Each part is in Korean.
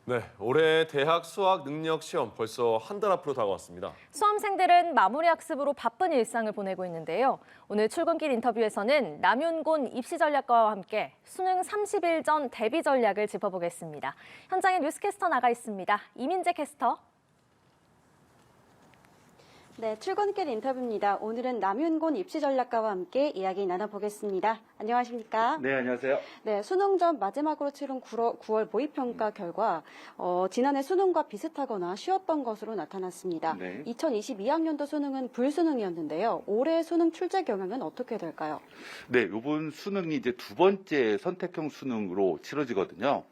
네, 올해 대학 수학 능력 시험 벌써 한 달 앞으로 다가왔습니다. 수험생들은 마무리 학습으로 바쁜 일상을 보내고 있는데요. 오늘 출근길 인터뷰에서는 남윤곤 입시 전략가와 함께 수능 30일 전 대비 전략을 짚어보겠습니다. 현장에 뉴스캐스터 나가 있습니다. 이민재 캐스터. 네, 출근길 인터뷰입니다. 오늘은 남윤곤 입시 전략가와 함께 이야기 나눠보겠습니다. 안녕하십니까? 네, 안녕하세요. 네, 수능 전 마지막으로 치른 9월 모의평가 결과 지난해 수능과 비슷하거나 쉬웠던 것으로 나타났습니다. 네. 2022학년도 수능은 불수능이었는데요. 올해 수능 출제 경향은 어떻게 될까요? 네, 이번 수능이 이제 두 번째 선택형 수능으로 치러지거든요.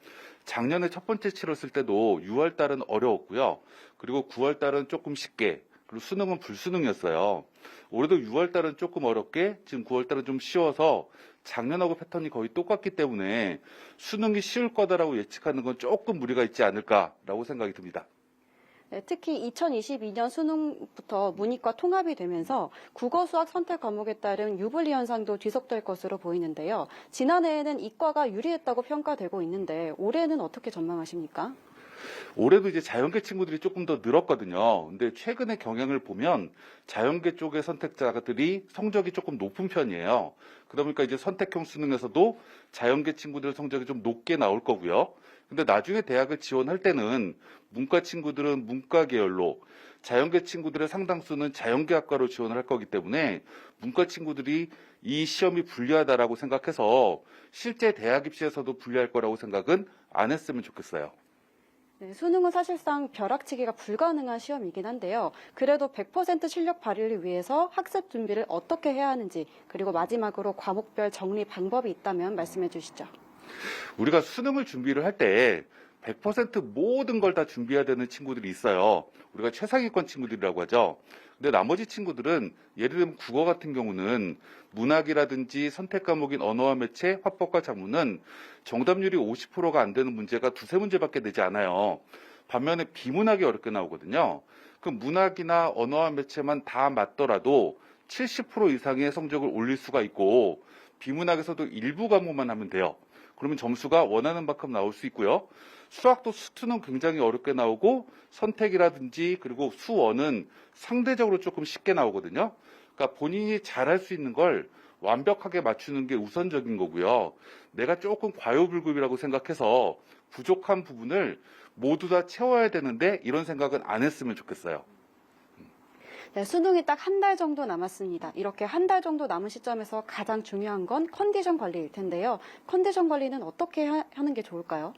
작년에 첫 번째 치렀을 때도 6월 달은 어려웠고요. 그리고 9월 달은 조금 쉽게, 그리고 수능은 불수능이었어요. 올해도 6월 달은 조금 어렵게, 지금 9월 달은 좀 쉬워서 작년하고 패턴이 거의 똑같기 때문에 수능이 쉬울 거다라고 예측하는 건 조금 무리가 있지 않을까라고 생각이 듭니다. 네, 특히 2022년 수능부터 문이과 통합이 되면서 국어 수학 선택 과목에 따른 유불리 현상도 지속될 것으로 보이는데요. 지난해에는 이과가 유리했다고 평가되고 있는데 올해는 어떻게 전망하십니까? 올해도 이제 자연계 친구들이 조금 더 늘었거든요. 근데 최근의 경향을 보면 자연계 쪽의 선택자들이 성적이 조금 높은 편이에요. 그러다 보니까 이제 선택형 수능에서도 자연계 친구들 성적이 좀 높게 나올 거고요. 근데 나중에 대학을 지원할 때는 문과 친구들은 문과 계열로, 자연계 친구들의 상당수는 자연계학과로 지원을 할 거기 때문에 문과 친구들이 이 시험이 불리하다라고 생각해서 실제 대학 입시에서도 불리할 거라고 생각은 안 했으면 좋겠어요. 네, 수능은 사실상 벼락치기가 불가능한 시험이긴 한데요. 그래도 100% 실력 발휘를 위해서 학습 준비를 어떻게 해야 하는지, 그리고 마지막으로 과목별 정리 방법이 있다면 말씀해 주시죠. 우리가 수능을 준비를 할 때 100% 모든 걸 다 준비해야 되는 친구들이 있어요. 우리가 최상위권 친구들이라고 하죠. 근데 나머지 친구들은 예를 들면 국어 같은 경우는 문학이라든지 선택 과목인 언어와 매체, 화법과 작문은 정답률이 50%가 안 되는 문제가 두세 문제밖에 되지 않아요. 반면에 비문학이 어렵게 나오거든요. 그 문학이나 언어와 매체만 다 맞더라도 70% 이상의 성적을 올릴 수가 있고 비문학에서도 일부 과목만 하면 돼요. 그러면 점수가 원하는 만큼 나올 수 있고요. 수학도 수투는 굉장히 어렵게 나오고 선택이라든지 그리고 수어는 상대적으로 조금 쉽게 나오거든요. 그러니까 본인이 잘할 수 있는 걸 완벽하게 맞추는 게 우선적인 거고요. 내가 조금 과요불급이라고 생각해서 부족한 부분을 모두 다 채워야 되는데 이런 생각은 안 했으면 좋겠어요. 네, 수능이 딱 한 달 정도 남았습니다. 이렇게 한 달 정도 남은 시점에서 가장 중요한 건 컨디션 관리일 텐데요. 컨디션 관리는 어떻게 하는 게 좋을까요?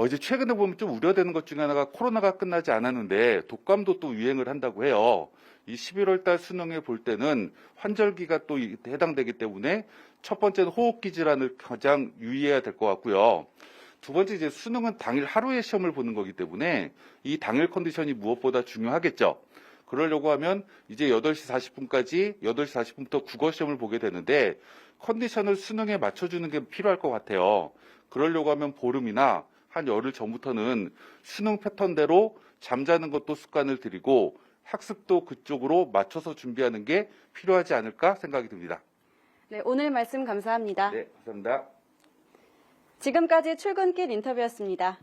이제 최근에 보면 좀 우려되는 것 중에 하나가 코로나가 끝나지 않았는데 독감도 또 유행을 한다고 해요. 이 11월 달 수능에 볼 때는 환절기가 또 해당되기 때문에 첫 번째는 호흡기 질환을 가장 유의해야 될 것 같고요. 두 번째 이제 수능은 당일 하루에 시험을 보는 거기 때문에 이 당일 컨디션이 무엇보다 중요하겠죠. 그러려고 하면 이제 8시 40분까지 8시 40분부터 국어 시험을 보게 되는데 컨디션을 수능에 맞춰주는 게 필요할 것 같아요. 그러려고 하면 보름이나 한 열흘 전부터는 수능 패턴대로 잠자는 것도 습관을 들이고 학습도 그쪽으로 맞춰서 준비하는 게 필요하지 않을까 생각이 듭니다. 네, 오늘 말씀 감사합니다. 네, 감사합니다. 지금까지 출근길 인터뷰였습니다.